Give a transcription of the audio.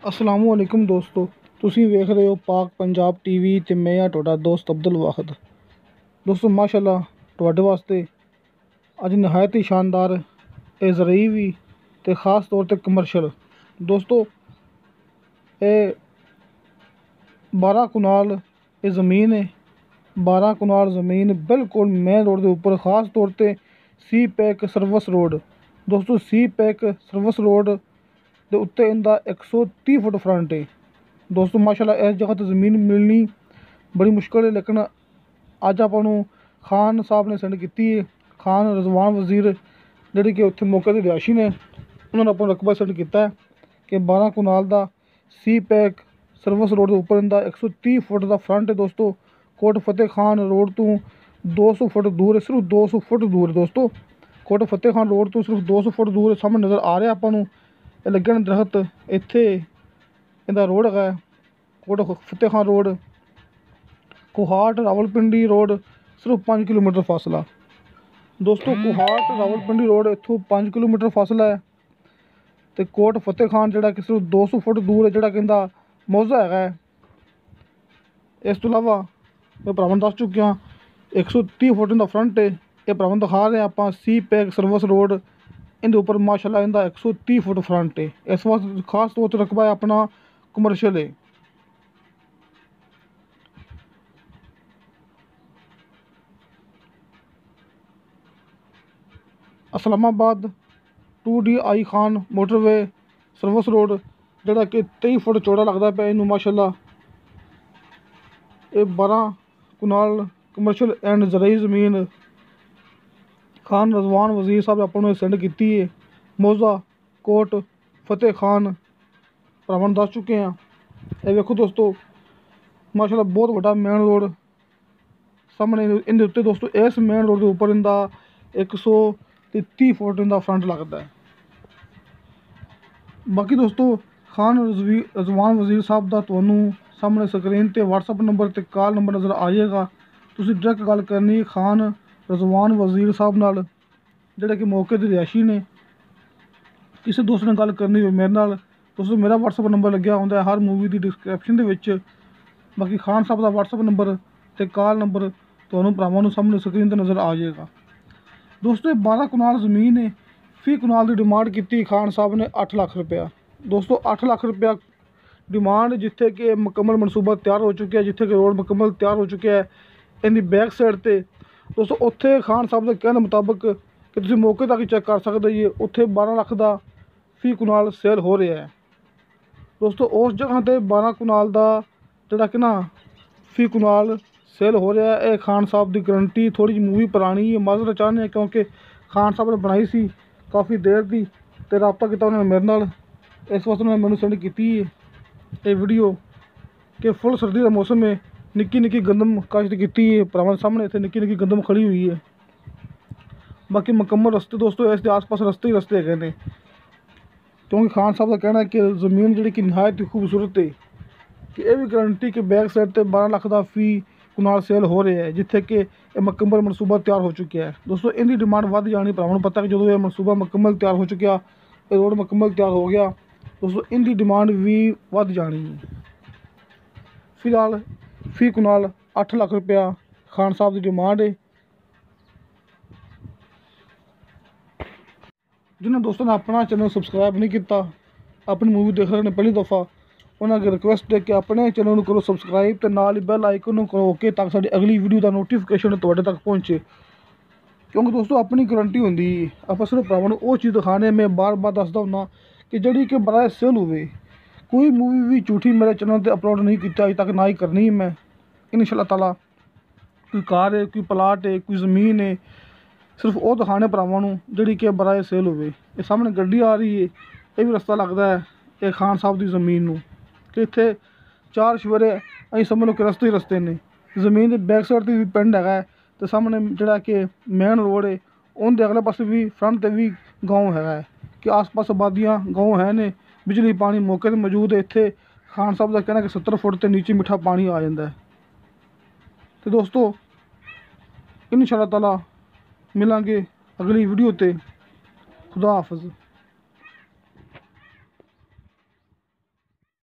असलामुअलैकुम दोस्तों, तुसी वेख रहे हो पाक पंजाब टीवी ते मैं हाँ तुहाडा दोस्त अब्दुल वाहिद। दोस्तों माशाअल्लाह तुहाडे वास्ते अज नहायत ही शानदार ज़रूरी भी ते ख़ास तौर ते कमर्शियल दोस्तों ये 12 कनाल ये ज़मीन है। 12 कनाल ज़मीन बिल्कुल मेन रोड के उपर, ख़ास तौर ते सी पैक सर्विस रोड। दोस्तों सी पैक सर्विस रोड ਦੇ ਉੱਤੇ ਇਹਦਾ 130 ਫੁੱਟ ਫਰੰਟ ਹੈ। ਦੋਸਤੋ ਮਾਸ਼ਾਅੱਲਾ ਇਸ ਜਗ੍ਹਾ 'ਤੇ ਜ਼ਮੀਨ ਮਿਲਣੀ ਬੜੀ ਮੁਸ਼ਕਿਲ ਹੈ, ਲੇਕਿਨ ਅੱਜ ਆਪਾਂ ਨੂੰ ਖਾਨ ਸਾਹਿਬ ਨੇ ਸੈਂਡ ਕੀਤੀ ਹੈ। ਖਾਨ ਰਜ਼ਵਾਨ ਵਜ਼ੀਰ ਜਿਹੜੇ ਕਿ ਉੱਥੇ ਮੌਕੇ ਦੇ ਰਿਹਾਇਸ਼ੀ ਨੇ, ਉਹਨਾਂ ਨੇ ਆਪਾਂ ਨੂੰ ਰਕਬਾ ਸੈਂਡ ਕੀਤਾ ਹੈ ਕਿ 12 ਕਨਾਲ ਦਾ ਸੀ ਪੈਕ ਸਰਵਿਸ ਰੋਡ ਦੇ ਉੱਪਰ ਇਹਦਾ 130 ਫੁੱਟ ਦਾ ਫਰੰਟ ਹੈ। ਦੋਸਤੋ ਕੋਟ ਫਤਿਹ ਖਾਨ ਰੋਡ ਤੋਂ 200 ਫੁੱਟ ਦੂਰ ਹੈ, ਸਿਰਫ 200 ਫੁੱਟ ਦੂਰ। ਦੋਸਤੋ ਕੋਟ ਫਤਿਹ ਖਾਨ ਰੋਡ ਤੋਂ ਸਿਰਫ 200 ਫੁੱਟ ਦੂਰ ਸਾਹਮਣੇ ਨਜ਼ਰ ਆ ਰਿਹਾ ਆਪਾਂ ਨੂੰ ਇਹ ਲੱਗੇ ਨੇ ਦਰਖਤ। ਇੱਥੇ ਇਹਦਾ ਰੋਡ ਹੈਗਾ ਕੋਟ ਫਤਿਹ ਖਾਨ ਰੋਡ, ਕੋਹਾਟ ਰਾਵਲਪਿੰਡੀ ਰੋਡ ਸਿਰਫ 5 ਕਿਲੋਮੀਟਰ ਫਾਸਲਾ। ਦੋਸਤੋ ਕੋਹਾਟ ਰਾਵਲਪਿੰਡੀ ਰੋਡ ਇੱਥੋਂ 5 ਕਿਲੋਮੀਟਰ ਫਾਸਲਾ ਹੈ ਅਤੇ ਕੋਟ ਫਤਿਹ ਖਾਨ ਜਿਹੜਾ ਕਿ ਸਿਰਫ 200 ਫੁੱਟ ਦੂਰ ਹੈ, ਜਿਹੜਾ ਕਹਿੰਦਾ ਮੌਜ਼ਾ ਹੈਗਾ ਹੈ। ਇਸ ਤੋਂ ਇਲਾਵਾ ਮੈਂ ਭਰਾਵਾਂ ਨੂੰ ਦੱਸ ਚੁੱਕਿਆ 130 ਫੁੱਟ ਦਾ ਫਰੰਟ ਹੈ। ਇਹ ਭਰਾਵਾਂ ਨੂੰ ਦਿਖਾ ਰਹੇ ਆਪਾਂ ਸੀ ਪੈਕ ਸਰਵਿਸ ਰੋਡ, ਇਹਦੇ ਉੱਪਰ ਮਾਸ਼ਾਅੱਲਾ ਇਹਦਾ 130 ਫੁੱਟ ਫਰੰਟ ਹੈ। ਇਸ ਵਾਸਤੇ ਖਾਸ ਤੌਰ 'ਤੇ ਰਕਬਾ ਹੈ ਆਪਣਾ ਕਮਰਸ਼ੀਅਲ ਹੈ। ਇਸਲਾਮਾਬਾਦ 2D ਆਈ ਖਾਨ ਮੋਟਰਵੇ ਸਰਵਿਸ ਰੋਡ ਜਿਹੜਾ ਕਿ 23 ਫੁੱਟ ਚੌੜਾ ਲੱਗਦਾ ਪਿਆ ਇਹਨੂੰ ਮਾਸ਼ਾਅੱਲਾ। ਇਹ 12 ਕਨਾਲ ਕਮਰਸ਼ੀਅਲ ਐਂਡ ਜ਼ਰਈ ਜ਼ਮੀਨ ਖਾਨ ਰਜ਼ਵਾਨ ਵਜ਼ੀਰ ਸਾਹਿਬ ਆਪਾਂ ਨੂੰ ਸੈਂਡ ਕੀਤੀ ਹੈ। ਮੌਜ਼ਾ ਕੋਟ ਫਤਿਹ ਖਾਨ ਭਰਾਵਾਂ ਨੂੰ ਦੱਸ ਚੁੱਕੇ ਹਾਂ। ਇਹ ਵੇਖੋ ਦੋਸਤੋ ਮਾਸ਼ਾਅੱਲਾ ਬਹੁਤ ਵੱਡਾ ਮੇਨ ਰੋਡ ਸਾਹਮਣੇ ਇਹਦੇ ਉੱਤੇ। ਦੋਸਤੋ ਇਸ ਮੇਨ ਰੋਡ ਦੇ ਉੱਪਰ ਇਹਦਾ 130 ਫੁੱਟ ਦਾ ਫਰੰਟ ਲੱਗਦਾ ਹੈ। ਬਾਕੀ ਦੋਸਤੋ ਖਾਨ ਰਜ਼ਵਾਨ ਵਜ਼ੀਰ ਸਾਹਿਬ ਦਾ ਤੁਹਾਨੂੰ ਸਾਹਮਣੇ ਸਕਰੀਨ 'ਤੇ WhatsApp ਨੰਬਰ ਤੇ ਕਾਲ ਨੰਬਰ ਨਜ਼ਰ ਆ ਜਾਏਗਾ। ਤੁਸੀਂ ਡਾਇਰੈਕਟ ਗੱਲ ਕਰਨੀ ਖਾਨ ਰਜ਼ਵਾਨ ਵਜ਼ੀਰ ਸਾਹਿਬ ਨਾਲ ਜਿਹੜੇ ਕਿ ਮੌਕੇ ਦੇ ਰਿਹਾਇਸ਼ੀ ਨੇ। ਕਿਸੇ ਦੋਸਤ ਨਾਲ ਗੱਲ ਕਰਨੀ ਹੋਵੇ ਮੇਰੇ ਨਾਲ, ਦੋਸਤੋ ਮੇਰਾ WhatsApp ਨੰਬਰ ਲੱਗਿਆ ਹੁੰਦਾ ਹਰ ਮੂਵੀ ਦੀ ਡਿਸਕ੍ਰਿਪਸ਼ਨ ਦੇ ਵਿੱਚ। ਬਾਕੀ ਖਾਨ ਸਾਹਿਬ ਦਾ WhatsApp ਨੰਬਰ ਅਤੇ ਕਾਲ ਨੰਬਰ ਤੁਹਾਨੂੰ ਭਰਾਵਾਂ ਨੂੰ ਸਾਹਮਣੇ ਸਕਰੀਨ 'ਤੇ ਨਜ਼ਰ ਆ ਜਾਏਗਾ। ਦੋਸਤੋ ਇਹ 12 ਕਨਾਲ ਜ਼ਮੀਨ ਹੈ। ਫੀ ਕਨਾਲ ਦੀ ਡਿਮਾਂਡ ਕੀਤੀ ਖਾਨ ਸਾਹਿਬ ਨੇ 8 ਲੱਖ ਰੁਪਇਆ। ਦੋਸਤੋ 8 ਲੱਖ ਰੁਪਇਆ ਡਿਮਾਂਡ, ਜਿੱਥੇ ਕਿ ਮੁਕੰਮਲ ਮਨਸੂਬਾ ਤਿਆਰ ਹੋ ਚੁੱਕਿਆ, ਜਿੱਥੇ ਕਿ ਰੋਡ ਮੁਕੰਮਲ ਤਿਆਰ ਹੋ ਚੁੱਕਿਆ ਹੈ। ਇਹਦੀ ਬੈਕ ਸਾਈਡ 'ਤੇ ਦੋਸਤੋ ਉੱਥੇ ਖਾਨ ਸਾਹਿਬ ਦੇ ਕਹਿਣ ਮੁਤਾਬਕ ਕਿ ਤੁਸੀਂ ਮੌਕੇ ਤੱਕ ਚੈੱਕ ਕਰ ਸਕਦੇ ਜੀ, ਉੱਥੇ 12 ਲੱਖ ਦਾ ਫੀ ਕਨਾਲ ਸੇਲ ਹੋ ਰਿਹਾ ਹੈ। ਦੋਸਤੋ ਉਸ ਜਗ੍ਹਾ 'ਤੇ 12 ਕਨਾਲ ਦਾ ਜਿਹੜਾ ਕਿ ਨਾ ਫੀ ਕਨਾਲ ਸੇਲ ਹੋ ਰਿਹਾ। ਇਹ ਖਾਨ ਸਾਹਿਬ ਦੀ ਗਰੰਟੀ ਥੋੜ੍ਹੀ ਜਿਹੀ ਮੂਵੀ ਪੁਰਾਣੀ ਹੈ, ਮਾਜ਼ਰਤ ਚਾਹੁੰਦੇ ਹਾਂ ਕਿਉਂਕਿ ਖਾਨ ਸਾਹਿਬ ਨੇ ਬਣਾਈ ਸੀ ਕਾਫੀ ਦੇਰ ਦੀ ਅਤੇ ਰਾਬਤਾ ਕੀਤਾ ਉਹਨਾਂ ਨੇ ਮੇਰੇ ਨਾਲ। ਇਸ ਵਾਸਤੇ ਉਹਨਾਂ ਨੇ ਮੈਨੂੰ ਸੈਂਡ ਕੀਤੀ ਹੈ ਇਹ ਵੀਡੀਓ ਕਿ ਫੁੱਲ ਸਰਦੀ ਦਾ ਮੌਸਮ ਹੈ, ਨਿੱਕੀ ਨਿੱਕੀ ਗੰਦਮ ਕਾਸ਼ਤ ਕੀਤੀ ਹੈ ਭਰਾਵਾਂ ਦੇ ਸਾਹਮਣੇ। ਇੱਥੇ ਨਿੱਕੀ ਨਿੱਕੀ ਗੰਦਮ ਖੜੀ ਹੋਈ ਹੈ। ਬਾਕੀ ਮੁਕੰਮਲ ਰਸਤੇ ਦੋਸਤੋ ਇਸ ਦੇ ਆਸ ਪਾਸ ਰਸਤੇ ਹੀ ਰਸਤੇ ਹੈਗੇ ਨੇ, ਕਿਉਂਕਿ ਖਾਨ ਸਾਹਿਬ ਦਾ ਕਹਿਣਾ ਹੈ ਕਿ ਜ਼ਮੀਨ ਜਿਹੜੀ ਕਿ ਨਿਹਾਇਤ ਹੀ ਖੂਬਸੂਰਤ ਹੈ। ਕਿ ਇਹ ਵੀ ਗਰੰਟੀ ਕਿ ਬੈਕ ਸਾਈਡ 'ਤੇ 12 ਲੱਖ ਦਾ ਫੀ ਕਨਾਲ ਸੇਲ ਹੋ ਰਿਹਾ ਹੈ, ਜਿੱਥੇ ਕਿ ਇਹ ਮੁਕੰਮਲ ਮਨਸੂਬਾ ਤਿਆਰ ਹੋ ਚੁੱਕਿਆ ਹੈ। ਦੋਸਤੋ ਇਹਦੀ ਡਿਮਾਂਡ ਵੱਧ ਜਾਣੀ, ਭਰਾਵਾਂ ਨੂੰ ਪਤਾ ਕਿ ਜਦੋਂ ਇਹ ਮਨਸੂਬਾ ਮੁਕੰਮਲ ਤਿਆਰ ਹੋ ਚੁੱਕਿਆ, ਇਹ ਰੋਡ ਮੁਕੰਮਲ ਤਿਆਰ ਹੋ ਗਿਆ, ਦੋਸਤੋ ਇਹਦੀ ਡਿਮਾਂਡ ਵੀ ਵੱਧ ਜਾਣੀ ਹੈ। ਫਿਲਹਾਲ ਫੀ ਕਨਾਲ 8 ਲੱਖ ਰੁਪਇਆ ਖਾਨ ਸਾਹਿਬ ਦੀ ਡਿਮਾਂਡ ਹੈ। ਜਿਨ੍ਹਾਂ ਦੋਸਤਾਂ ਨੇ ਆਪਣਾ ਚੈਨਲ ਸਬਸਕ੍ਰਾਈਬ ਨਹੀਂ ਕੀਤਾ, ਆਪਣੀ ਮੂਵੀ ਦੇਖ ਰਹੇ ਨੇ ਪਹਿਲੀ ਦਫਾ, ਉਹਨਾਂ ਅੱਗੇ ਰਿਕੁਐਸਟ ਹੈ ਕਿ ਆਪਣੇ ਚੈਨਲ ਨੂੰ ਕਰੋ ਸਬਸਕ੍ਰਾਈਬ ਅਤੇ ਨਾਲ ਹੀ ਬੈਲ ਆਈਕਨ ਨੂੰ ਕਰੋ ਓਕੇ, ਤਾਂ ਕਿ ਸਾਡੀ ਅਗਲੀ ਵੀਡੀਓ ਦਾ ਨੋਟੀਫਿਕੇਸ਼ਨ ਤੁਹਾਡੇ ਤੱਕ ਪਹੁੰਚੇ। ਕਿਉਂਕਿ ਦੋਸਤੋ ਆਪਣੀ ਗਰੰਟੀ ਹੁੰਦੀ, ਆਪਾਂ ਸਿਰਫ ਭਰਾਵਾਂ ਨੂੰ ਉਹ ਚੀਜ਼ ਦਿਖਾਣੇ। ਮੈਂ ਬਾਰ-ਬਾਰ ਦੱਸਦਾ ਹੁੰਦਾ ਕਿ ਜਿਹੜੀ ਕਿ ਬਰਾਏ ਸੇਲ ਹੋਵੇ। ਕੋਈ ਮੂਵੀ ਵੀ ਝੂਠੀ ਮੇਰੇ ਚੈਨਲ 'ਤੇ ਅਪਲੋਡ ਨਹੀਂ ਕੀਤਾ ਅਜੇ ਤੱਕ, ਨਾ ਹੀ ਕਰਨੀ ਹੈ ਮੈਂ ਇਨਸ਼ਾ ਅੱਲਾਹ ਤਾਲਾ। ਕੋਈ ਕਾਰ ਹੈ, ਕੋਈ ਪਲਾਟ ਹੈ, ਕੋਈ ਜ਼ਮੀਨ ਹੈ, ਸਿਰਫ ਉਹ ਦਿਖਾਣੇ ਭਰਾਵਾਂ ਨੂੰ ਜਿਹੜੀ ਕਿ ਬਰਾਏ ਸੇਲ ਹੋਵੇ। ਇਹ ਸਾਹਮਣੇ ਗੱਡੀ ਆ ਰਹੀ ਹੈ, ਇਹ ਵੀ ਰਸਤਾ ਲੱਗਦਾ ਹੈ ਇਹ ਖਾਨ ਸਾਹਿਬ ਦੀ ਜ਼ਮੀਨ ਨੂੰ, ਕਿ ਇੱਥੇ 4 ਚੁਫੇਰੇ ਅਸੀਂ ਸਮਝ ਲਓ ਕਿ ਰਸਤੇ ਹੀ ਰਸਤੇ ਨੇ। ਜ਼ਮੀਨ ਦੇ ਬੈਕ ਸਾਈਡ 'ਤੇ ਵੀ ਪਿੰਡ ਹੈਗਾ ਅਤੇ ਸਾਹਮਣੇ ਜਿਹੜਾ ਕਿ ਮੇਨ ਰੋਡ ਹੈ ਉਹਦੇ ਅਗਲੇ ਪਾਸੇ ਵੀ ਫਰੰਟ 'ਤੇ ਵੀ ਗਾँव ਹੈਗਾ ਹੈ, ਕਿ ਆਸ ਪਾਸ ਆਬਾਦੀਆਂ ਗਾँव ਹੈ ਨੇ। ਬਿਜਲੀ ਪਾਣੀ ਮੌਕੇ 'ਤੇ ਮੌਜੂਦ ਹੈ। ਇੱਥੇ ਖਾਨ ਸਾਹਿਬ ਦਾ ਕਹਿਣਾ ਕਿ 70 ਫੁੱਟ ਤੋਂ ਨੀਚੇ ਮਿੱਠਾ ਪਾਣੀ ਆ ਜਾਂਦਾ ਹੈ। ਅਤੇ ਦੋਸਤੋ ਇਨਸ਼ਾ ਅੱਲਾਹ ਤਾਲਾ ਮਿਲਾਂਗੇ ਅਗਲੀ ਵੀਡੀਓ 'ਤੇ। ਖੁਦਾ ਹਾਫਿਜ਼।